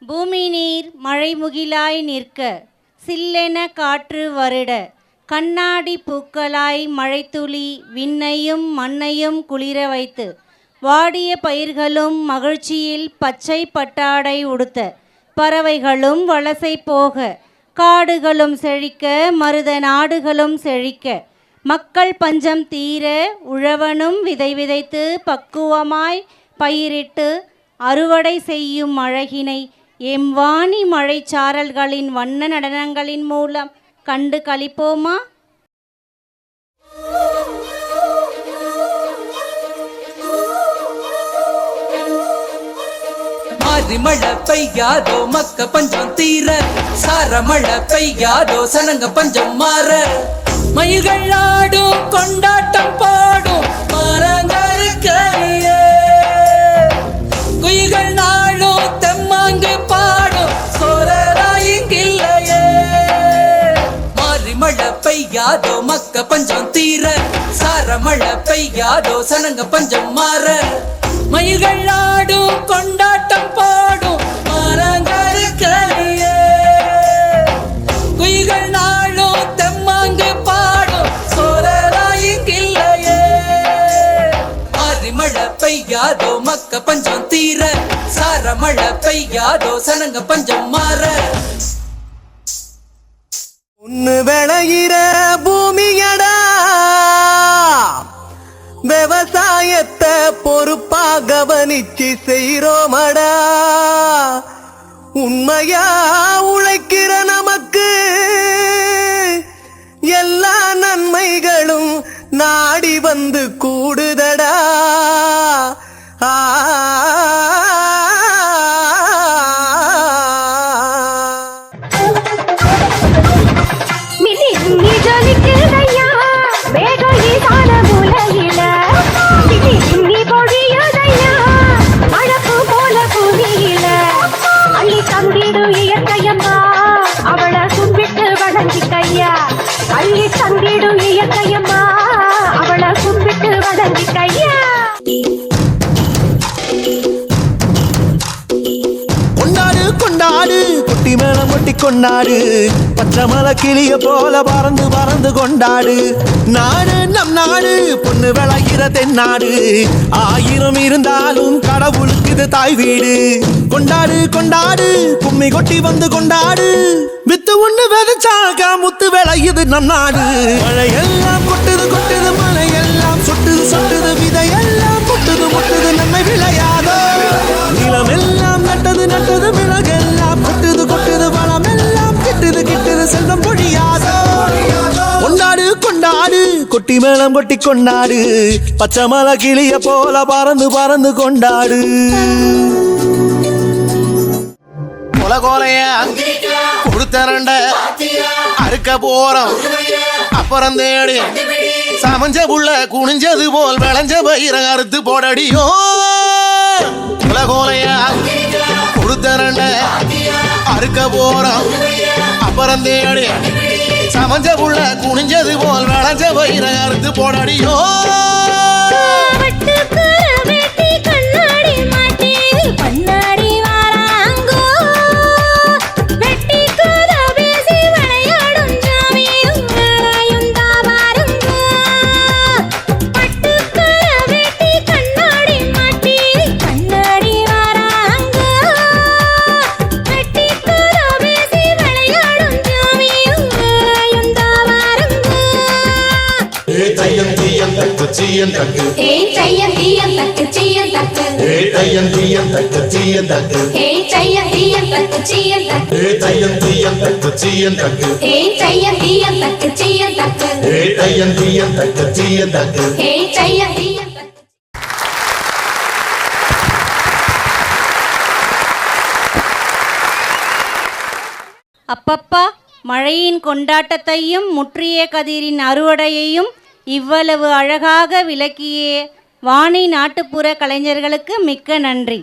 பூமி நீர் மழை முகிலாய் நிற்க, சில்லென காற்று வருட, கண்ணாடி பூக்களாய் மழைத்துளி விண்ணையும் மண்ணையும் குளிர வைத்து, வாடிய பயிர்களும் மகிழ்ச்சியில் பச்சை பட்டாடை உடுத்த, பறவைகளும் வலசை போக, காடுகளும் செழிக்க, மருத நாடுகளும் செழிக்க, மக்கள் பஞ்சம் தீர, உழவனும் விதை விதைத்து பக்குவமாய் பயிரிட்டு அறுவடை செய்யும் அழகினை எம்வானி மழைச்சாரல்களின் வண்ண நடனங்களின் மூலம் கண்டு களிப்போமா? மழை பெய்யாதோ மக்க பஞ்சம் தீர, சார மழை பெய்யாதோ சனங்க பஞ்சம் மாற, மயில்கள் ஆடும் கொண்டாட்டம் பாடும் மரங்கருக்கையே, குயில்கள் நாளும் தெம்மாங்கு பாடும் சோழராயிங்கில்லையே. மாறி மழை பெய்யாதோ மக்க பஞ்சம் தீர, சார மழை பெய்யாதோ சனங்க பஞ்சம் மாற, மயில்கள் ஆடும் கொண்டாட்டம் பாடும் மரங்கருக்கையே, குயில்கள் நாளும் தெம்மாங்கு பாடும் சோழராயிங்கில்லையே. மாறி மழை பெய்யாதோ மக்க பஞ்சம் தீர, சார மழை பெய்யாதோ சனங்க பஞ்சம் மாற. ஒன்னு விளையிற பூமியடா, விவசாயத்தை பொறுப்பா கவனிச்சு செய்றோமடா, உண்மையா உழைக்கிற நமக்கு எல்லா நன்மைகளும் நாடி வந்து கூடுதடா. அவளை கும்பிட்டு வணங்கிக்கையா, அள்ளி தந்திடும் இயற்கையம்மா, அவளை கும்பிட்டு வணங்கிக்கையா. கொண்டாடு கொண்டாடு குட்டி மேளம் கொட்டி கொண்டாடு, பச்சை மலை கிளிய போல பறந்து பறந்து கொண்டாடு. நாடு நம் நாடு பொண்ணு விளைகிற தென்னாடு, ஆயிரம் இருந்தாலும் கடவுளுக்கு இது தாய் வீடு. கொண்டாடு கொண்டாடு கும்மி கொட்டி வந்து கொண்டாடு, வித்து ஒண்ணு விதைச்சாக முத்து விளையுது நம் நாடு. மழையெல்லாம் கொட்டுது கொட்டுது, மழையெல்லாம் சொட்டுது சொட்டுது, விதையெல்லாம் முட்டுது முட்டுது, நன்மை விளையாதோ. நிலமெல்லாம் நட்டது நட்டது, விலகெல்லாம் கொட்டுது கொட்டுது, வளமெல்லாம் கிட்டுது கிட்டுது, செல்வம் பொழியாதோ. கொண்டாடு கொண்டாடு கொட்டி மேளம் கொட்டி கொண்டாடு, பச்சை மலை கிளிய போல பறந்து பறந்து கொண்டாடு. கொலைய கொடுத்தரண்ட அறுக்க போறோம், அப்புறம் தேடி சமஞ்ச புள்ள குனிஞ்சது போல் விளைஞ்ச பயிர அறுத்து போடடியோ. கொலைய கொடுத்தரண்ட அறுக்க போறோம், அப்புறம் தேடி சமஞ்ச புள்ள குனிஞ்சது போல் விளைஞ்ச பயிர அறுத்து போடடியோ. Cian takku, hey cian takku, cian takku, hey cian takku, cian takku, hey cian takku, cian takku, hey cian takku, cian takku, hey cian takku, cian takku, hey cian takku, cian takku, hey cian takku. அப்பப்பா, மழையின் கொண்டாட்டத்தையும் முற்றிய கதிரின் அறுவடையையும் இவ்வளவு அழகாக விளக்கிய வாணி நாட்டுப்புற கலைஞர்களுக்கு மிக்க நன்றி.